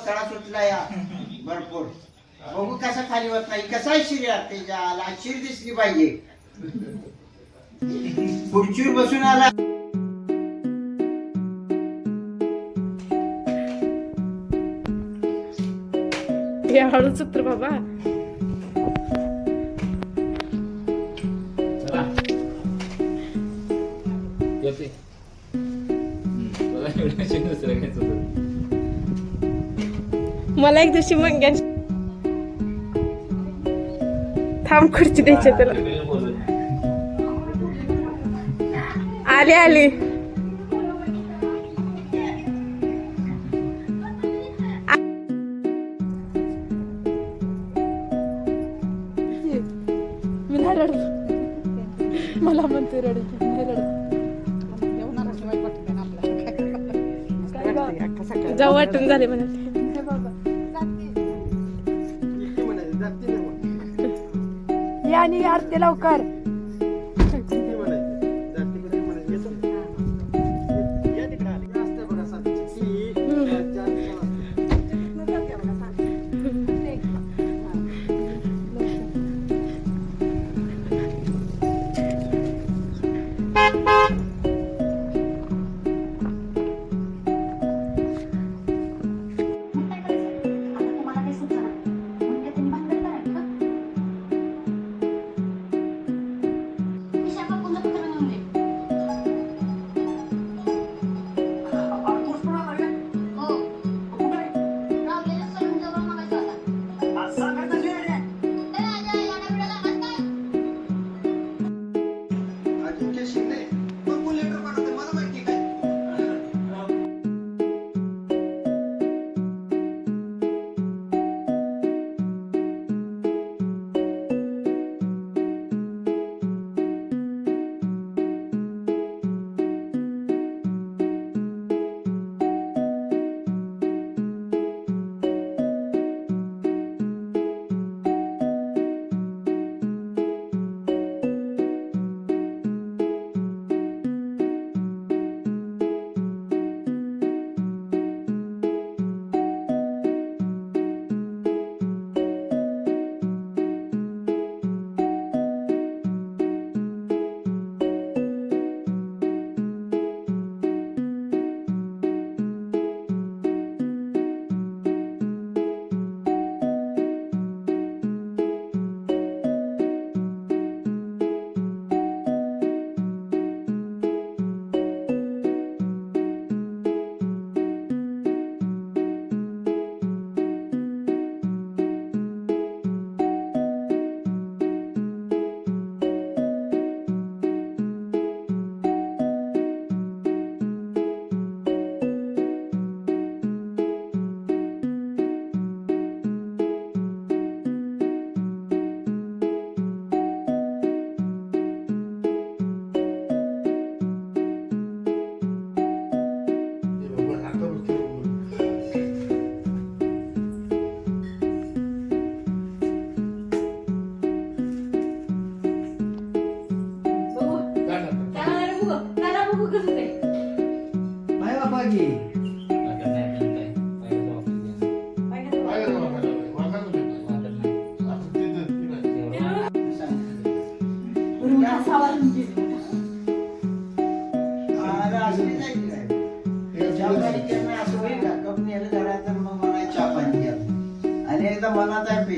पोतळा सुटला या भरपूर. बघू कसा खाली होत नाही. कसा आहे शिर्या त्याच्या शिर दिसली पाहिजे. खुर्चीवर बसून आला. हळूच उतर बाबा. मला एक दिवशी मंग्या थांब खुर्ची द्यायची तुला. आली आली. मी नाही रडत. मला म्हणते रडत नाही रडत. जाऊ वाटून झाले म्हणत. आणि आरती लवकर.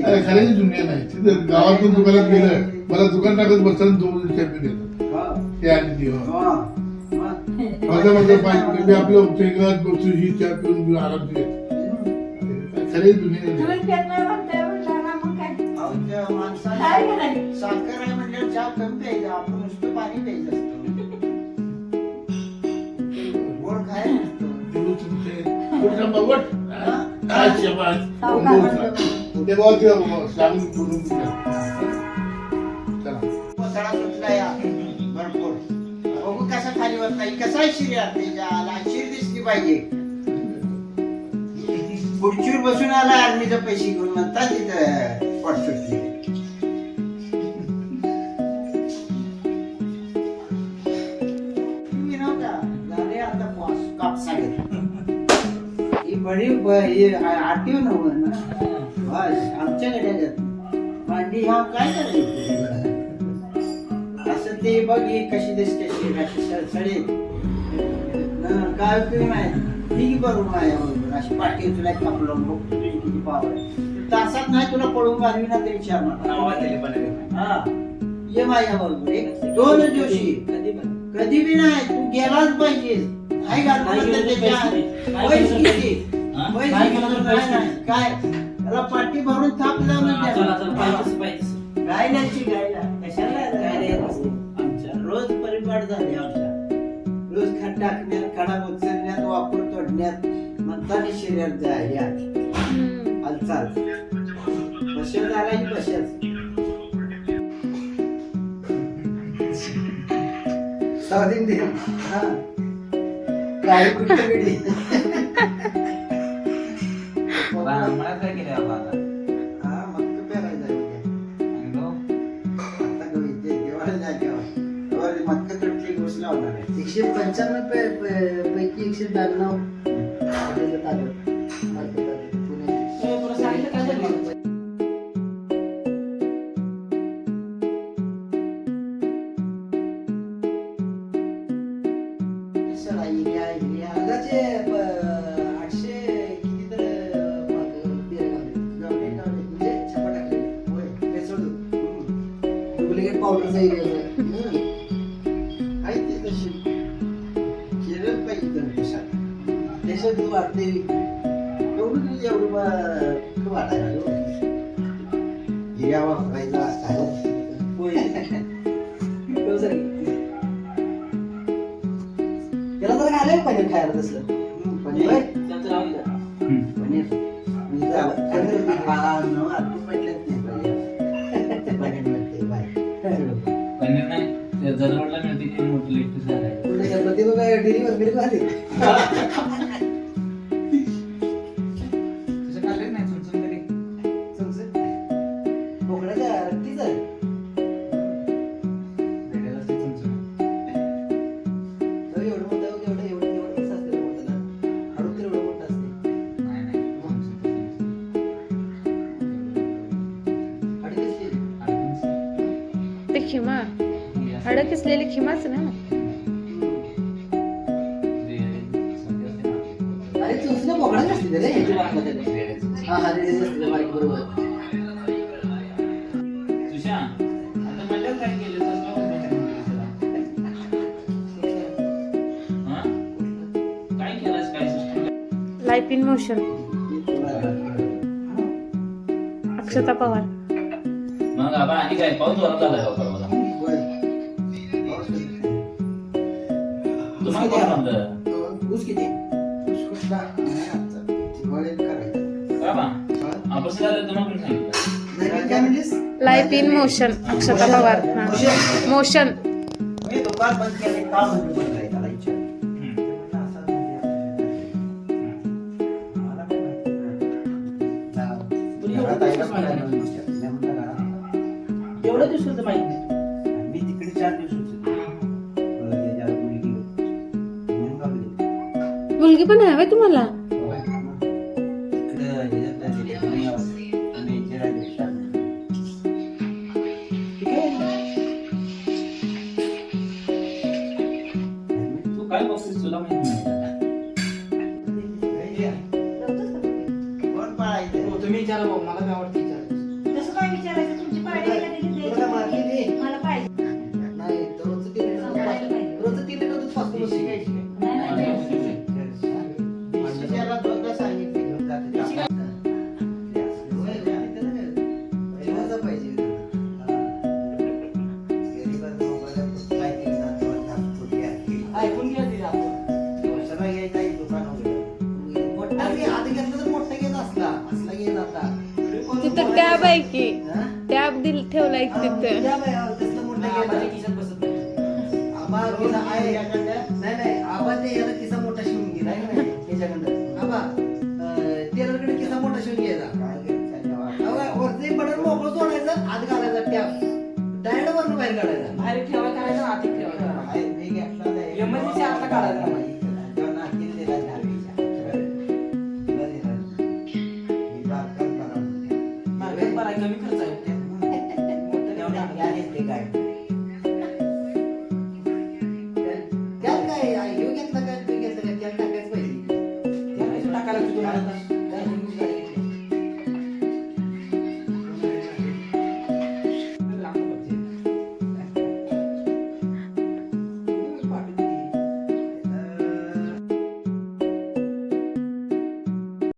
खऱ्याची दुनिया नाही. तिथे गावातून दुकानात गेलं मला दुकान टाकत बसताना दोन चॅम्पियन येतात ते आणि ती माझं माझं पाहिजे मी आपलं फेकत बसू ही चहा पिऊन आराम घेत. खरी दुनिया साखर आहे म्हणजे चहा कमी प्यायचं. आपण नुसतं पाणी प्यायचं असतं. गोड खायला पोतळा सुटला या भरपूर. बघू कसा खाली होत नाही. कसा आहे शिर्या त्याच्या शिर दिसली पाहिजे. खुर्चीवर बसून आला आर्मीचे पैसे घेऊन म्हणतात तिथं पोट सुटली. तुम्ही नव्हता झाले आता कापसा ही बडी आरटीओ नव्हतं ना बस आमच्याकडे देत मांडी ह्या काय करायचं असं ते बघ ही कशी दिसते अशी सडसडीत काय उपयोग नाही ठीक बरोबर आहे अशी पाठी तुला कापलं बघ तुझी किती पावर आहे तासात नाही तुला पळून मारवी ना ते विचार मला हा ये माझ्या बरोबर एक 2 दिवशी कधी बी नाही तू गेलाच पाहिजे नाही काय त्याला पाठी भरून थाप गायल्याची गायला कशाला रोज परिपाठ झाले आमच्या रोज खड टाकण्यात खडा उचलण्यात वापर तोडण्यात म्हणताना शरीरात जायला हालचाल बशा झाला की बशाच साधीन दे हा काय कुठे गेली मला काय केलं बाबा हा मग तो पेरायला जायचं आता गवीचे देवाला जायचं वर मक्का तुटली गोष्ट लावणार आहे 195 पैकी 192 पावडरचा एरिया आहे ते तशी केलं पाहिजे देशात देशात वाढते एवढं वाढायला हिऱ्या वापरायला त्याला तर घालायला पाहिजे खायला तसलं पनीर पनीर नाही जनावरला मिळते की मोठी लिफ्ट झालाय डेअरीवर मिळत आली तुझं खाल्लं नाही चुनचुन कधी बोकड्याच्या रक्तीच आहे भेटायला असते चुनचुन एवढं मोठं एवढं कसं असते मोठं हळू तर एवढं मोठं असते नाही नाही आणि कशी ते खिमा हाडं किसलेली खिमाच ना अरे चुसलं बोकडा नसते रे ह्याची वाटलं त्याला हा हा रेडीच असते बारीक बरोबर तुझ्या आता म्हणलं काय केलं काय केलंस काय सिस्टम लाईफ इन मोशन अक्षता पवार मग आबा आणि काय पाऊस जोरात झालाय हो परवा तुम्हाला कोण म्हणलं ऊस किती का बा आपण झालं तुम्हाला कोण सांगितलं काय म्हणलीस लाईफ इन मोशन अक्षता पवार हा मोशन मी दुकान बंद केले का म्हणून बंद आहे त्याला विचार मला काय माहिती एवढं दिवस होतं माहित नाही मी तिकडे 4 दिवस होते मुलगी पण आहे व्हय तुम्हाला तू काय बघतेस तुला माहित कोण पाळायचं तुम्ही विचारा भाऊ मला काय आवडतं विचारा तसं काय विचारायचं तुमची पार्टी आहे का नाही तुला द्यायची? मारली ते मला पाहिजे नाही रोजचं 3 रोजचं 3 लिटर दूध फास्ट बसते नाही, नाही, द्यायची. देशाला दोनदा सांगितले घेऊन जाते जेवायला पाहिजे ऐकून घ्या तिला आपण मोठा घे आधी घेतलं तर मोठा घेत असला घेत आता तिथं टॅब आहे की हा? टॅब ठेवलाय की तिथं त्या बाई, तसलं मोठं घे. आबा किसा आहे नाही नाही आबा ते याला किसा मोठा शिवून घे नाही नाही त्याच्याकडं आबा टेलरकडे किसा मोठा शिवून घ्यायचा वरती बटन मोकळं सोडायचं आत घालायचा टॅब डायरेक्ट वरून बाहेर काढायचा बाहेर ठेवा करायचा आत ठेवायचा एमर्जन्सी आता काढायचा बरं आहे, कमी खर्च आहे